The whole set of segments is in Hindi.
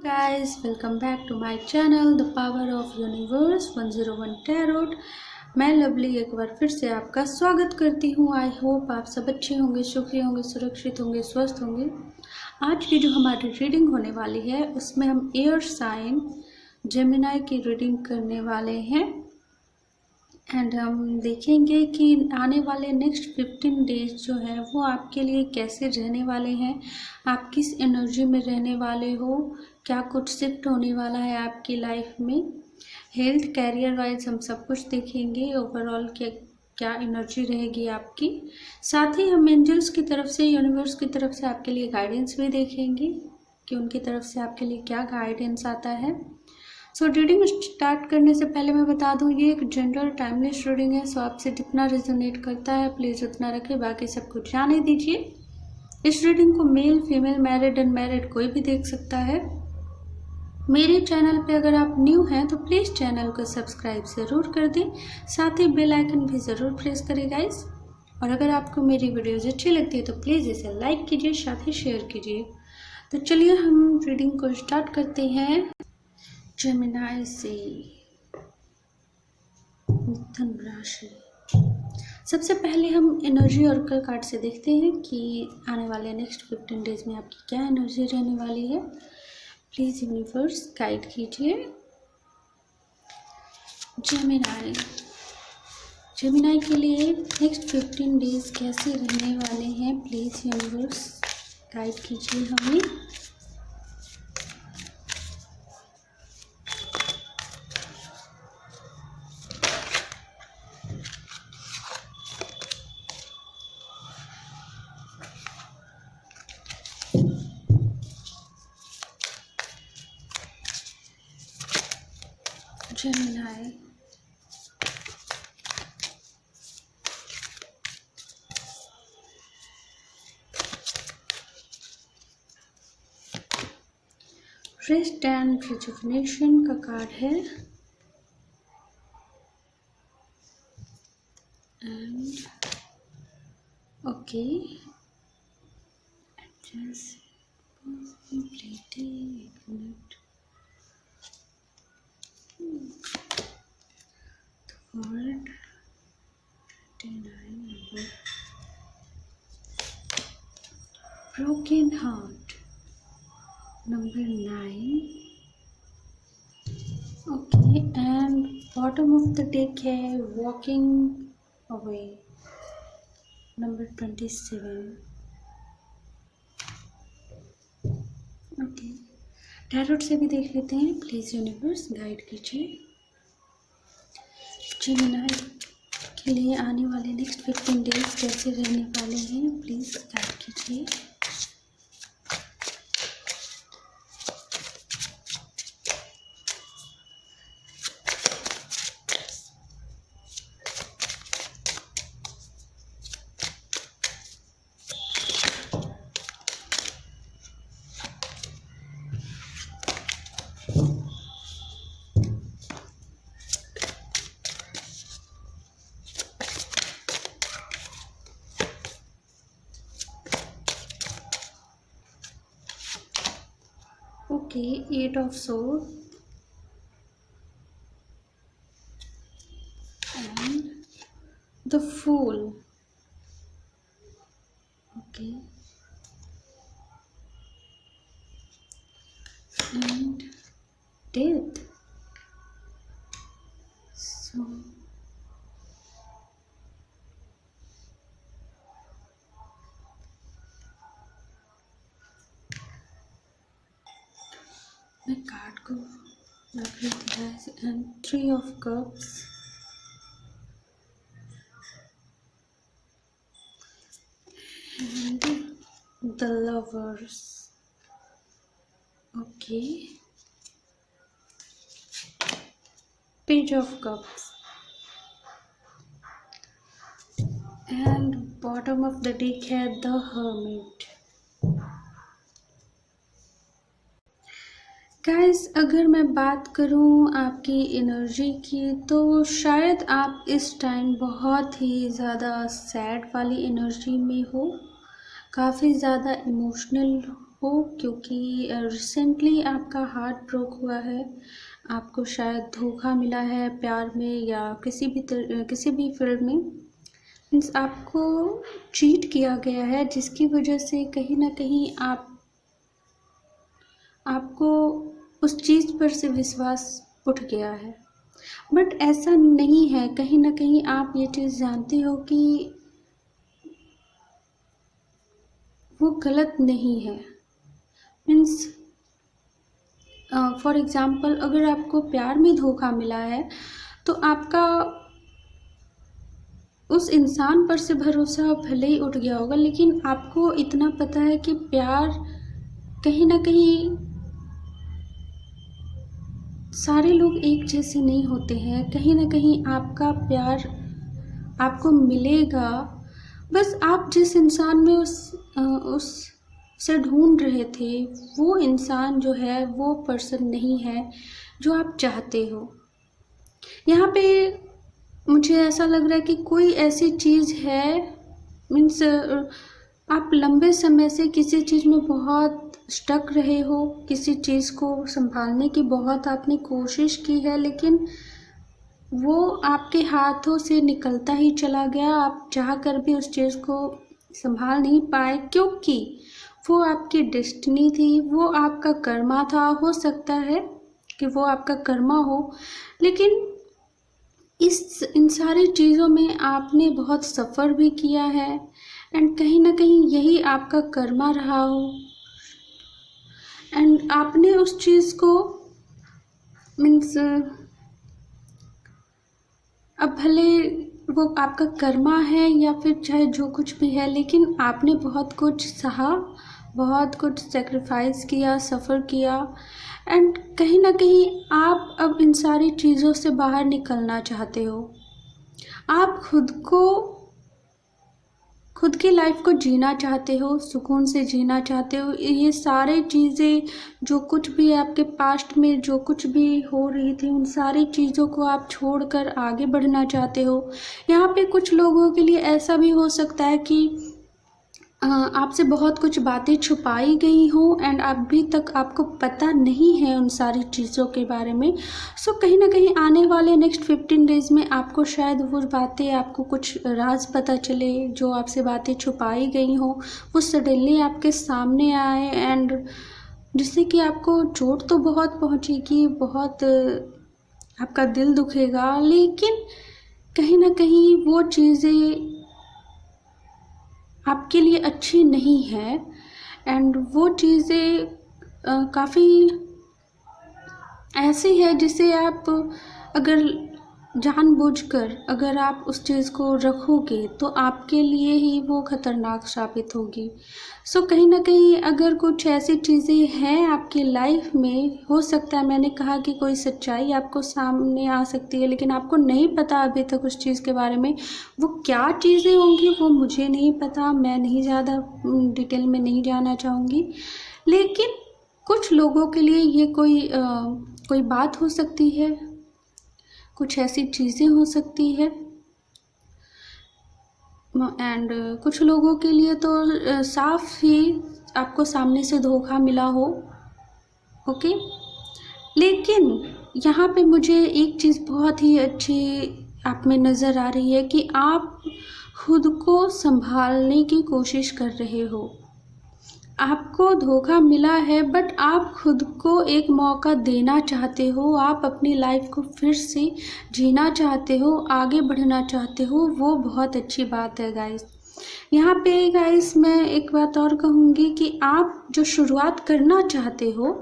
guys, welcome back to my channel The Power of Universe 101 Tarot। मैं लवली एक बार फिर से आपका स्वागत करती हूँ। आई होप आप सब अच्छे होंगे, सुखी होंगे, सुरक्षित होंगे, स्वस्थ होंगे। आज की जो हमारी रीडिंग होने वाली है उसमें हम एयर साइन जेमिनी की रीडिंग करने वाले हैं एंड हम देखेंगे कि आने वाले नेक्स्ट 15 डेज जो है वो आपके लिए कैसे रहने वाले हैं, आप किस एनर्जी में रहने वाले हो, क्या कुछ शिफ्ट होने वाला है आपकी लाइफ में, हेल्थ कैरियर वाइज हम सब कुछ देखेंगे। ओवरऑल क्या एनर्जी रहेगी आपकी। साथ ही हम एंजल्स की तरफ से, यूनिवर्स की तरफ से आपके लिए गाइडेंस भी देखेंगे कि उनकी तरफ से आपके लिए क्या गाइडेंस आता है। सो रीडिंग स्टार्ट करने से पहले मैं बता दूं ये एक जनरल टाइमलेस रीडिंग है। सो आपसे जितना रेजोनेट करता है प्लीज़ उतना रखें, बाकी सब कुछ जाने दीजिए। इस रीडिंग को मेल, फीमेल, मैरिड, अनमैरिड कोई भी देख सकता है। मेरे चैनल पे अगर आप न्यू हैं तो प्लीज़ चैनल को सब्सक्राइब ज़रूर कर दें, साथ ही बेल आइकन भी ज़रूर प्रेस करें गाइस। और अगर आपको मेरी वीडियोज़ अच्छी लगती है तो प्लीज़ इसे लाइक कीजिए, साथ ही शेयर कीजिए। तो चलिए हम रीडिंग को स्टार्ट करते हैं। जेमिनी से मिथुन राशि। सबसे पहले हम एनर्जी ऑरेकल कार्ड से देखते हैं कि आने वाले नेक्स्ट 15 डेज में आपकी क्या एनर्जी रहने वाली है। प्लीज़ यूनिवर्स गाइड कीजिए। जेमिनी के लिए नेक्स्ट 15 डेज कैसे रहने वाले हैं, प्लीज़ यूनिवर्स गाइड कीजिए हमें। Gemini, रेस्ट एंड रिजुविनेशन का कार्ड है and okay Word 29 number, broken heart number 9, okay, and bottom of the deck है walking away number 27, okay। Tarot से भी देख लेते हैं, प्लीज यूनिवर्स गाइड कीजिए। जेमिनी के लिए आने वाले नेक्स्ट 15 डेज कैसे रहने वाले हैं, प्लीज़ गाइड कीजिए। Okay, 8 of Swords and the Fool, okay, and Death. So मैं कार्ड को रख लेती है and 3 of Cups and the Lovers, okay, Page of Cups and bottom of the deck है the Hermit। गाइस अगर मैं बात करूं आपकी एनर्जी की तो शायद आप इस टाइम बहुत ही ज़्यादा सैड वाली एनर्जी में हो, काफ़ी ज़्यादा इमोशनल हो, क्योंकि रिसेंटली आपका हार्ट ब्रोक हुआ है, आपको शायद धोखा मिला है प्यार में या किसी भी फील्ड में। मीन्स आपको चीट किया गया है, जिसकी वजह से कहीं ना कहीं आपको उस चीज़ पर से विश्वास उठ गया है। बट ऐसा नहीं है, कहीं ना कहीं आप ये चीज़ जानते हो कि वो गलत नहीं है। मीन्स फॉर एग्ज़ाम्पल, अगर आपको प्यार में धोखा मिला है तो आपका उस इंसान पर से भरोसा भले ही उठ गया होगा, लेकिन आपको इतना पता है कि प्यार कहीं ना कहीं सारे लोग एक जैसे नहीं होते हैं। कहीं ना कहीं आपका प्यार आपको मिलेगा, बस आप जिस इंसान में उस से ढूंढ रहे थे, वो इंसान जो है वो पर्सन नहीं है जो आप चाहते हो। यहाँ पे मुझे ऐसा लग रहा है कि कोई ऐसी चीज़ है, मीन्स आप लंबे समय से किसी चीज़ में बहुत स्टक रहे हो, किसी चीज़ को संभालने की बहुत आपने कोशिश की है, लेकिन वो आपके हाथों से निकलता ही चला गया। आप चाह कर भी उस चीज़ को संभाल नहीं पाए, क्योंकि वो आपकी डेस्टिनी थी, वो आपका कर्मा था। हो सकता है कि वो आपका कर्मा हो, लेकिन इन सारी चीज़ों में आपने बहुत सफ़र भी किया है, एंड कहीं ना कहीं यही आपका कर्मा रहा हो, एंड आपने उस चीज़ को मीन्स अब भले वो आपका कर्मा है या फिर चाहे जो कुछ भी है, लेकिन आपने बहुत कुछ सहा, बहुत कुछ सेक्रीफाइस किया, सफ़र किया, एंड कहीं ना कहीं आप अब इन सारी चीज़ों से बाहर निकलना चाहते हो। आप खुद की लाइफ को जीना चाहते हो, सुकून से जीना चाहते हो। ये सारी चीज़ें जो कुछ भी आपके पास्ट में जो कुछ भी हो रही थी, उन सारी चीज़ों को आप छोड़कर आगे बढ़ना चाहते हो। यहाँ पे कुछ लोगों के लिए ऐसा भी हो सकता है कि आपसे बहुत कुछ बातें छुपाई गई हो, एंड अभी तक आपको पता नहीं है उन सारी चीज़ों के बारे में। सो कहीं ना कहीं आने वाले नेक्स्ट 15 डेज़ में आपको शायद वो बातें, आपको कुछ राज पता चले, जो आपसे बातें छुपाई गई हो वो सडनली आपके सामने आए, एंड जिससे कि आपको चोट तो बहुत पहुंचेगी, बहुत आपका दिल दुखेगा, लेकिन कहीं ना कहीं वो चीज़ें आपके लिए अच्छी नहीं है, एंड वो चीज़ें काफ़ी ऐसी है जिसे आप अगर जानबूझकर अगर आप उस चीज़ को रखोगे तो आपके लिए ही वो खतरनाक साबित होगी। सो कहीं ना कहीं अगर कुछ ऐसी चीज़ें हैं आपकी लाइफ में, हो सकता है, मैंने कहा कि कोई सच्चाई आपको सामने आ सकती है, लेकिन आपको नहीं पता अभी तक उस चीज़ के बारे में। वो क्या चीज़ें होंगी वो मुझे नहीं पता, मैं नहीं ज़्यादा डिटेल में नहीं जाना चाहूँगी, लेकिन कुछ लोगों के लिए ये कोई बात हो सकती है, कुछ ऐसी चीज़ें हो सकती है, एंड कुछ लोगों के लिए तो साफ ही आपको सामने से धोखा मिला हो। ओके, लेकिन यहाँ पे मुझे एक चीज़ बहुत ही अच्छी आप में नज़र आ रही है कि आप खुद को संभालने की कोशिश कर रहे हो। आपको धोखा मिला है, बट आप खुद को एक मौका देना चाहते हो, आप अपनी लाइफ को फिर से जीना चाहते हो, आगे बढ़ना चाहते हो। वो बहुत अच्छी बात है गाइस। यहाँ पे गाइस मैं एक बात और कहूँगी कि आप जो शुरुआत करना चाहते हो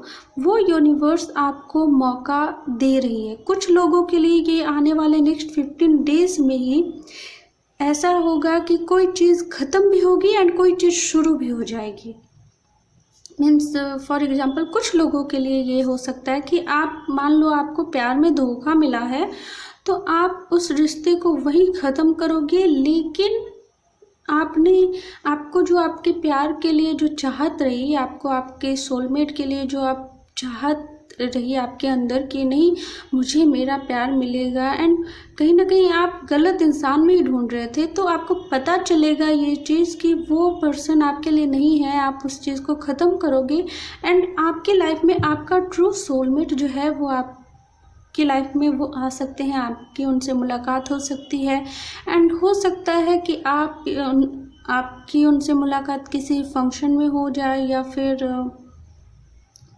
वो यूनिवर्स आपको मौका दे रही है। कुछ लोगों के लिए ये आने वाले नेक्स्ट 15 डेज़ में ही ऐसा होगा कि कोई चीज़ ख़त्म भी होगी एंड कोई चीज़ शुरू भी हो जाएगी। मीन्स फॉर एग्जाम्पल कुछ लोगों के लिए ये हो सकता है कि आप मान लो आपको प्यार में धोखा मिला है, तो आप उस रिश्ते को वहीं ख़त्म करोगे, लेकिन आपको जो आपके प्यार के लिए जो चाहत रही, आपको आपके सोलमेट के लिए जो आप चाहत रही आपके अंदर कि नहीं मुझे मेरा प्यार मिलेगा, एंड कहीं ना कहीं आप गलत इंसान में ही ढूंढ रहे थे, तो आपको पता चलेगा ये चीज़ कि वो पर्सन आपके लिए नहीं है। आप उस चीज़ को ख़त्म करोगे एंड आपके लाइफ में आपका ट्रू सोलमेट जो है वो आपकी लाइफ में वो आ सकते हैं, आपकी उनसे मुलाकात हो सकती है। एंड हो सकता है कि आपकी उनसे मुलाकात किसी फंक्शन में हो जाए या फिर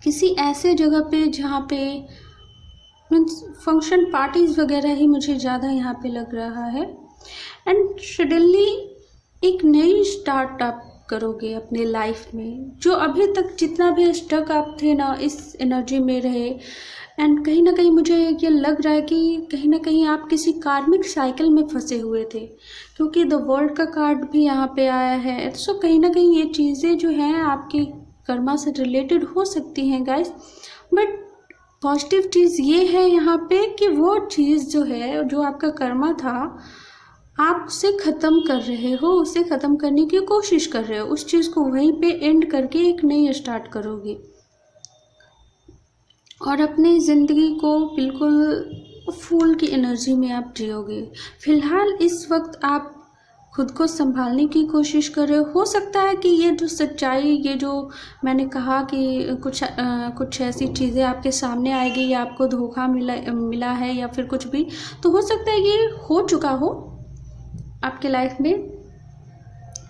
किसी ऐसे जगह पे जहाँ पे मीन्स फंक्शन पार्टीज़ वगैरह ही मुझे ज़्यादा यहाँ पे लग रहा है। एंड सडनली एक नई स्टार्ट आप करोगे अपने लाइफ में, जो अभी तक जितना भी स्टक आप थे ना इस एनर्जी में रहे। एंड कहीं ना कहीं मुझे ये लग रहा है कि कहीं ना कहीं आप किसी कार्मिक साइकिल में फंसे हुए थे, क्योंकि द वर्ल्ड का कार्ड भी यहाँ पे आया है। सो कहीं ना कहीं ये चीज़ें जो हैं आपकी कर्मा से रिलेटेड हो सकती हैं गाइस, बट पॉजिटिव चीज़ ये है यहाँ पे कि वो चीज़ जो है, जो आपका कर्मा था, आप उसे ख़त्म कर रहे हो, उसे ख़त्म करने की कोशिश कर रहे हो, उस चीज़ को वहीं पे एंड करके एक नई स्टार्ट करोगे और अपनी ज़िंदगी को बिल्कुल फूल की एनर्जी में आप जियोगे। फिलहाल इस वक्त आप खुद को संभालने की कोशिश कर रहे हो सकता है कि ये जो सच्चाई, ये जो मैंने कहा कि कुछ ऐसी चीज़ें आपके सामने आएगी या आपको धोखा मिला है या फिर कुछ भी, तो हो सकता है ये हो चुका हो आपके लाइफ में।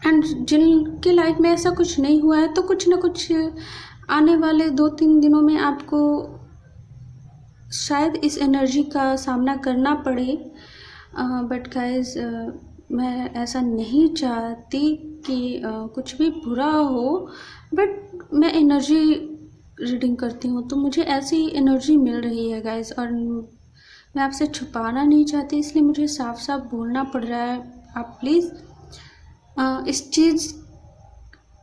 एंड जिनके लाइफ में ऐसा कुछ नहीं हुआ है, तो कुछ ना कुछ आने वाले 2-3 दिनों में आपको शायद इस एनर्जी का सामना करना पड़े। बट गाइस, मैं ऐसा नहीं चाहती कि कुछ भी बुरा हो, बट मैं एनर्जी रीडिंग करती हूँ तो मुझे ऐसी एनर्जी मिल रही है गाइस, और मैं आपसे छुपाना नहीं चाहती, इसलिए मुझे साफ साफ बोलना पड़ रहा है। आप प्लीज़ इस चीज़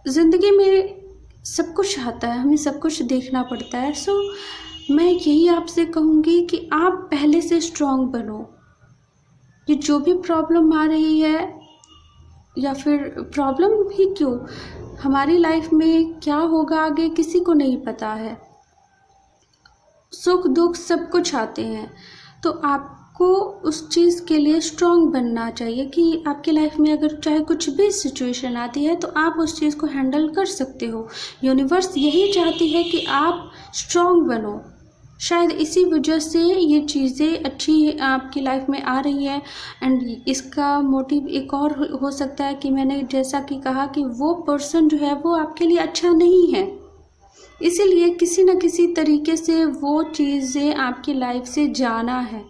ज़िंदगी में सब कुछ आता है, हमें सब कुछ देखना पड़ता है। सो मैं यही आपसे कहूँगी कि आप पहले से स्ट्रॉन्ग बनो। ये जो भी प्रॉब्लम आ रही है, या फिर प्रॉब्लम ही क्यों, हमारी लाइफ में क्या होगा आगे किसी को नहीं पता है। सुख दुख सब कुछ आते हैं, तो आपको उस चीज़ के लिए स्ट्रॉन्ग बनना चाहिए कि आपकी लाइफ में अगर चाहे कुछ भी सिचुएशन आती है तो आप उस चीज़ को हैंडल कर सकते हो। यूनिवर्स यही चाहती है कि आप स्ट्रॉन्ग बनो। शायद इसी वजह से ये चीज़ें अच्छी आपकी लाइफ में आ रही है। एंड इसका मोटिव एक और हो सकता है कि मैंने जैसा कि कहा कि वो पर्सन जो है वो आपके लिए अच्छा नहीं है, इसीलिए किसी न किसी तरीके से वो चीज़ें आपकी लाइफ से जाना है।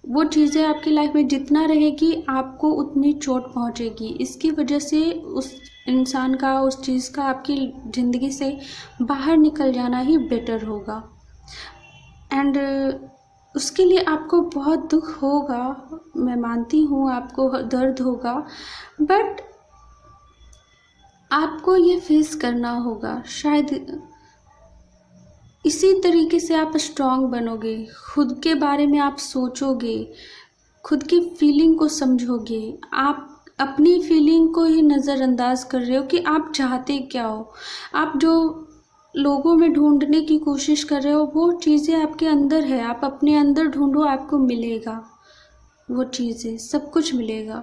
वो चीज़ें आपकी लाइफ में जितना रहेगी आपको उतनी चोट पहुंचेगी। इसकी वजह से उस इंसान का, उस चीज़ का आपकी ज़िंदगी से बाहर निकल जाना ही बेटर होगा। एंड उसके लिए आपको बहुत दुख होगा, मैं मानती हूँ, आपको दर्द होगा, बट आपको ये फेस करना होगा। शायद इसी तरीके से आप स्ट्रॉन्ग बनोगे, खुद के बारे में आप सोचोगे, खुद की फीलिंग को समझोगे। आप अपनी फीलिंग को ही नज़रअंदाज कर रहे हो कि आप चाहते क्या हो। आप जो लोगों में ढूंढने की कोशिश कर रहे हो वो चीज़ें आपके अंदर है, आप अपने अंदर ढूंढो, आपको मिलेगा वो चीज़ें, सब कुछ मिलेगा।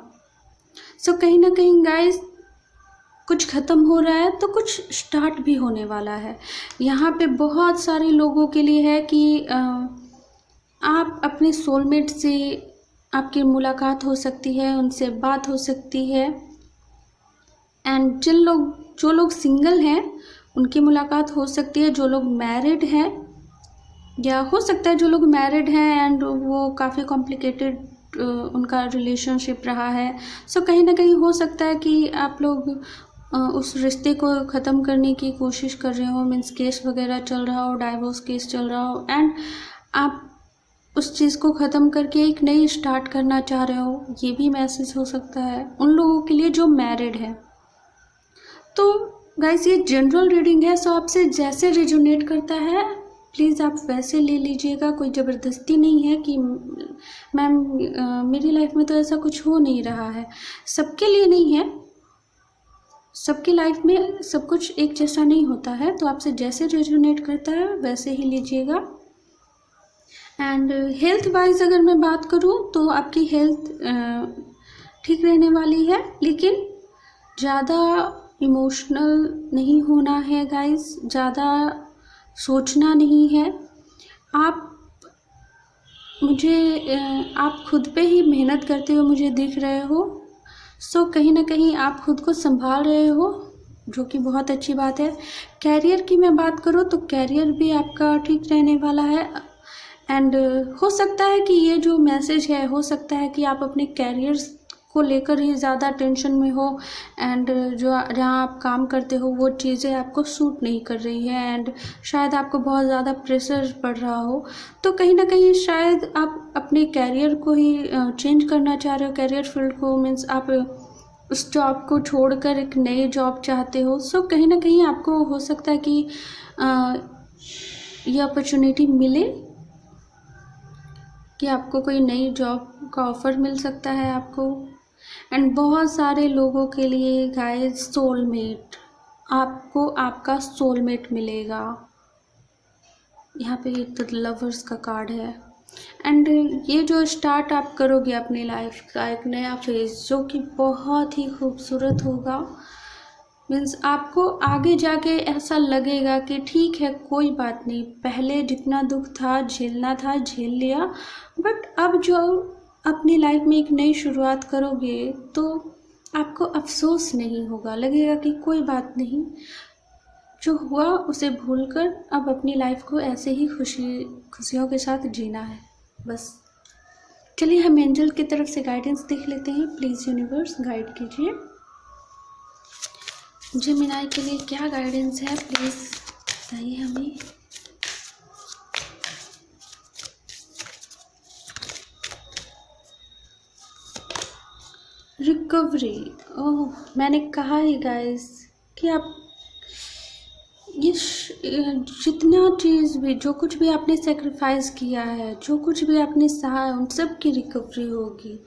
सो कहीं ना कहीं गाइस, कुछ ख़त्म हो रहा है तो कुछ स्टार्ट भी होने वाला है। यहाँ पे बहुत सारे लोगों के लिए है कि आप अपने सोलमेट से आपकी मुलाकात हो सकती है, उनसे बात हो सकती है। एंड जो लोग सिंगल हैं उनकी मुलाकात हो सकती है। जो लोग मैरिड हैं, या हो सकता है जो लोग मैरिड हैं एंड वो काफ़ी कॉम्प्लिकेटेड उनका रिलेशनशिप रहा है, सो कहीं ना कहीं हो सकता है कि आप लोग उस रिश्ते को ख़त्म करने की कोशिश कर रहे हो। मीन्स केस वगैरह चल रहा हो, डाइवोर्स केस चल रहा हो, एंड आप उस चीज़ को ख़त्म करके एक नई स्टार्ट करना चाह रहे हो। ये भी मैसेज हो सकता है उन लोगों के लिए जो मैरिड है। तो गाइस, ये जनरल रीडिंग है, सो आपसे जैसे रिजोनेट करता है प्लीज़ आप वैसे ले लीजिएगा। कोई ज़बरदस्ती नहीं है कि मैम मेरी लाइफ में तो ऐसा कुछ हो नहीं रहा है, सबके लिए नहीं है। सबकी लाइफ में सब कुछ एक जैसा नहीं होता है, तो आपसे जैसे रेजोनेट करता है वैसे ही लीजिएगा। एंड हेल्थ वाइज अगर मैं बात करूँ तो आपकी हेल्थ ठीक रहने वाली है, लेकिन ज़्यादा इमोशनल नहीं होना है गाइस, ज़्यादा सोचना नहीं है। आप खुद पे ही मेहनत करते हुए मुझे दिख रहे हो। सो कहीं ना कहीं आप खुद को संभाल रहे हो, जो कि बहुत अच्छी बात है। कैरियर की मैं बात करूँ तो कैरियर भी आपका ठीक रहने वाला है। एंड हो सकता है कि ये जो मैसेज है, हो सकता है कि आप अपने कैरियर को लेकर ही ज़्यादा टेंशन में हो, एंड जो जहाँ आप काम करते हो वो चीज़ें आपको सूट नहीं कर रही है, एंड शायद आपको बहुत ज़्यादा प्रेशर पड़ रहा हो। तो कहीं ना कहीं शायद आप अपने कैरियर को ही चेंज करना चाह रहे हो, कैरियर फील्ड को, मीन्स आप उस जॉब को छोड़कर एक नई जॉब चाहते हो। सो कहीं ना कहीं आपको हो सकता है कि ये अपॉर्चुनिटी मिले कि आपको कोई नई जॉब का ऑफ़र मिल सकता है आपको। एंड बहुत सारे लोगों के लिए गाइस सोलमेट, आपको आपका सोलमेट मिलेगा। यहाँ पे एक लवर्स का कार्ड है। एंड ये जो स्टार्ट आप करोगे अपनी लाइफ का एक नया फेज़, जो कि बहुत ही खूबसूरत होगा। मीन्स आपको आगे जाके ऐसा लगेगा कि ठीक है, कोई बात नहीं, पहले जितना दुख था झेलना था झेल लिया, बट अब जो अपनी लाइफ में एक नई शुरुआत करोगे तो आपको अफसोस नहीं होगा, लगेगा कि कोई बात नहीं, जो हुआ उसे भूलकर अब अपनी लाइफ को ऐसे ही खुशियों के साथ जीना है बस। चलिए हम एंजल की तरफ से गाइडेंस देख लेते हैं। प्लीज़ यूनिवर्स गाइड कीजिए जेमिनी के लिए क्या गाइडेंस है, प्लीज़ बताइए हमें। रिकवरी, ओह मैंने कहा ही गाइस कि आप ये जितना चीज़ भी, जो कुछ भी आपने सेक्रीफाइस किया है, जो कुछ भी आपने सहा है, उन सब की रिकवरी होगी।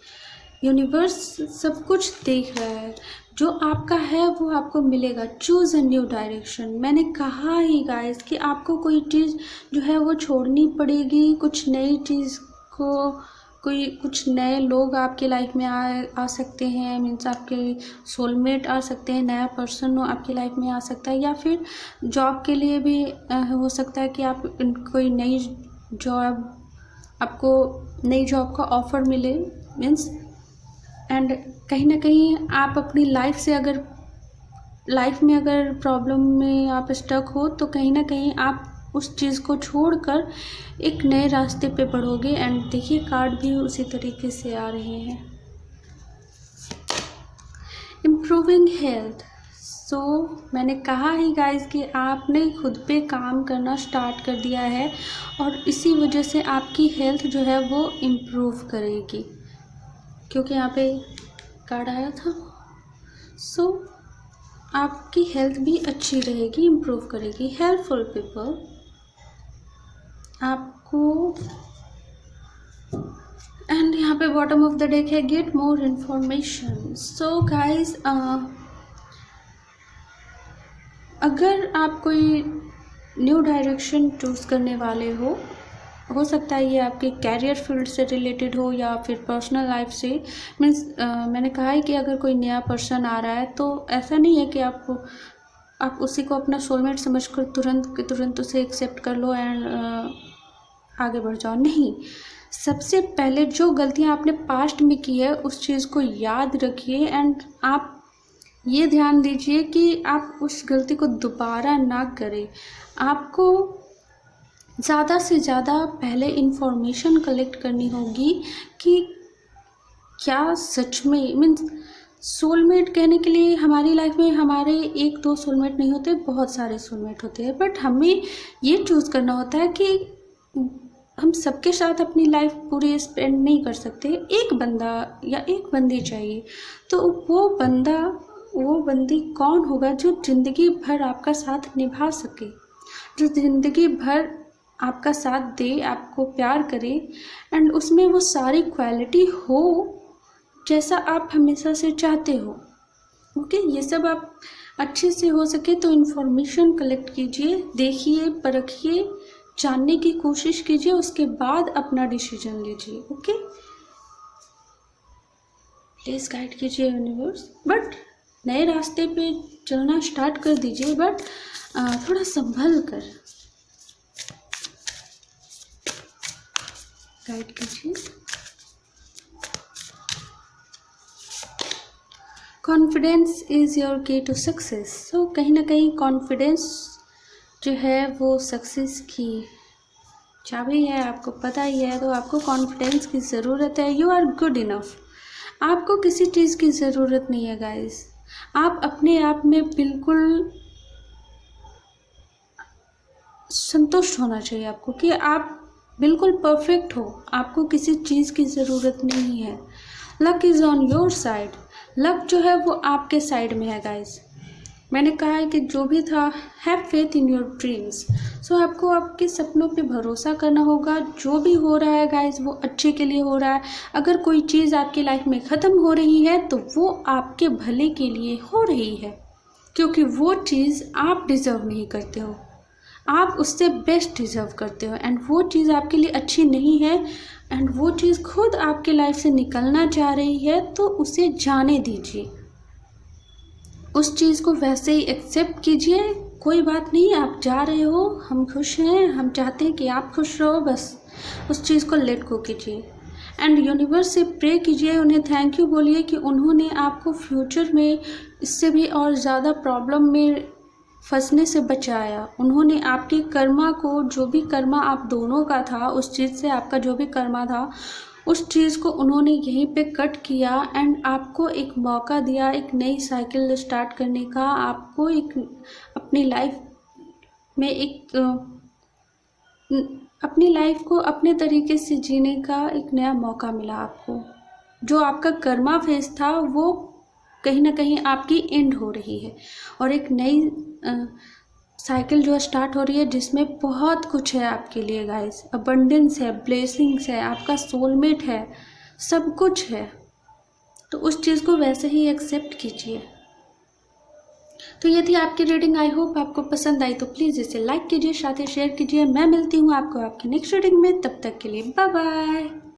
यूनिवर्स सब कुछ देख रहा है, जो आपका है वो आपको मिलेगा। Choose a new direction. मैंने कहा ही गाइस कि आपको कोई चीज़ जो है वो छोड़नी पड़ेगी, कुछ नई चीज़ को, कुछ नए लोग आपके लाइफ में आ सकते हैं। मीन्स आपके सोलमेट आ सकते हैं, नया पर्सन आपकी लाइफ में आ सकता है, या फिर जॉब के लिए भी हो सकता है कि आप कोई नई जॉब, आपको नई जॉब का ऑफ़र मिले। मीन्स एंड कहीं ना कहीं आप अपनी लाइफ से अगर प्रॉब्लम में आप स्टक हो, तो कहीं ना कहीं आप उस चीज़ को छोड़कर एक नए रास्ते पे बढ़ोगे। एंड देखिए कार्ड भी उसी तरीके से आ रहे हैं। Improving health. सो मैंने कहा ही गाइस कि आपने खुद पे काम करना स्टार्ट कर दिया है, और इसी वजह से आपकी हेल्थ जो है वो इम्प्रूव करेगी, क्योंकि यहाँ पे कार्ड आया था। सो आपकी हेल्थ भी अच्छी रहेगी, इम्प्रूव करेगी। हेल्पफुल पीपल आपको। एंड यहाँ पे बॉटम ऑफ द डेक है get more information. So guys, अगर आप कोई न्यू डायरेक्शन चूज़ करने वाले हो सकता है ये आपके कैरियर फील्ड से रिलेटेड हो या फिर पर्सनल लाइफ से। मीन्स मैंने कहा है कि अगर कोई नया पर्सन आ रहा है तो ऐसा नहीं है कि आप उसी को अपना सोलमेट समझकर तुरंत उसे एक्सेप्ट कर लो एंड आगे बढ़ जाओ। नहीं, सबसे पहले जो गलतियां आपने पास्ट में की है उस चीज़ को याद रखिए, एंड आप ये ध्यान दीजिए कि आप उस गलती को दोबारा ना करें। आपको ज़्यादा से ज़्यादा पहले इन्फॉर्मेशन कलेक्ट करनी होगी कि क्या सच में, मीन्स सोलमेट कहने के लिए हमारी लाइफ में हमारे एक दो सोलमेट नहीं होते, बहुत सारे सोलमेट होते हैं, बट हमें ये चूज़ करना होता है कि हम सबके साथ अपनी लाइफ पूरी स्पेंड नहीं कर सकते। एक बंदा या एक बंदी चाहिए, तो वो बंदी कौन होगा जो ज़िंदगी भर आपका साथ निभा सके, जो ज़िंदगी भर आपका साथ दे, आपको प्यार करे, एंड उसमें वो सारी क्वालिटी हो जैसा आप हमेशा से चाहते हो। ओके, ये सब आप अच्छे से हो सके तो इन्फॉर्मेशन कलेक्ट कीजिए, देखिए, परखिए, जानने की कोशिश कीजिए, उसके बाद अपना डिसीजन लीजिए। ओके, प्लीज गाइड कीजिए यूनिवर्स, बट नए रास्ते पे चलना स्टार्ट कर दीजिए, बट थोड़ा संभल कर गाइड कीजिए। कॉन्फिडेंस इज़ योर की टू सक्सेस। सो कहीं ना कहीं कॉन्फिडेंस जो है वो सक्सेस की चाबी है, आपको पता ही है। तो आपको कॉन्फिडेंस की ज़रूरत है। You are good enough. आपको किसी चीज़ की ज़रूरत नहीं है गाइस। आप अपने आप में बिल्कुल संतुष्ट होना चाहिए आपको कि आप बिल्कुल परफेक्ट हो। आपको किसी चीज़ की ज़रूरत नहीं है। Luck is on your side. Luck जो है वो आपके साइड में है गाइस। मैंने कहा है कि जो भी था, have faith in your dreams. So आपको आपके सपनों पे भरोसा करना होगा। जो भी हो रहा है गाइस वो अच्छे के लिए हो रहा है। अगर कोई चीज़ आपकी लाइफ में ख़त्म हो रही है तो वो आपके भले के लिए हो रही है, क्योंकि वो चीज़ आप डिज़र्व नहीं करते हो। आप उससे बेस्ट डिज़र्व करते हो, एंड वो चीज़ आपके लिए अच्छी नहीं है, एंड वो चीज़ खुद आपके लाइफ से निकलना चाह रही है, तो उसे जाने दीजिए। उस चीज़ को वैसे ही एक्सेप्ट कीजिए। कोई बात नहीं, आप जा रहे हो, हम खुश हैं, हम चाहते हैं कि आप खुश रहो, बस उस चीज़ को लेट गो कीजिए। एंड यूनिवर्स से प्रे कीजिए, उन्हें थैंक यू बोलिए कि उन्होंने आपको फ्यूचर में इससे भी और ज़्यादा प्रॉब्लम में फंसने से बचाया। उन्होंने आपके कर्मा को, जो भी कर्मा आप दोनों का था, उस चीज़ से आपका जो भी कर्मा था, उस चीज़ को उन्होंने यहीं पे कट किया, एंड आपको एक मौका दिया एक नई साइकिल स्टार्ट करने का। आपको एक अपनी लाइफ में अपनी लाइफ को अपने तरीके से जीने का एक नया मौका मिला आपको। जो आपका कर्मा फेस था वो कहीं ना कहीं आपकी एंड हो रही है, और एक नई साइकिल जो स्टार्ट हो रही है, जिसमें बहुत कुछ है आपके लिए गाइस। अबंडेंस है, ब्लेसिंग्स है, आपका सोलमेट है, सब कुछ है। तो उस चीज़ को वैसे ही एक्सेप्ट कीजिए। तो ये थी आपकी रीडिंग। आई होप आपको पसंद आई। तो प्लीज़ इसे लाइक कीजिए, साथ ही शेयर कीजिए। मैं मिलती हूँ आपको आपकी नेक्स्ट रीडिंग में। तब तक के लिए बाय बाय।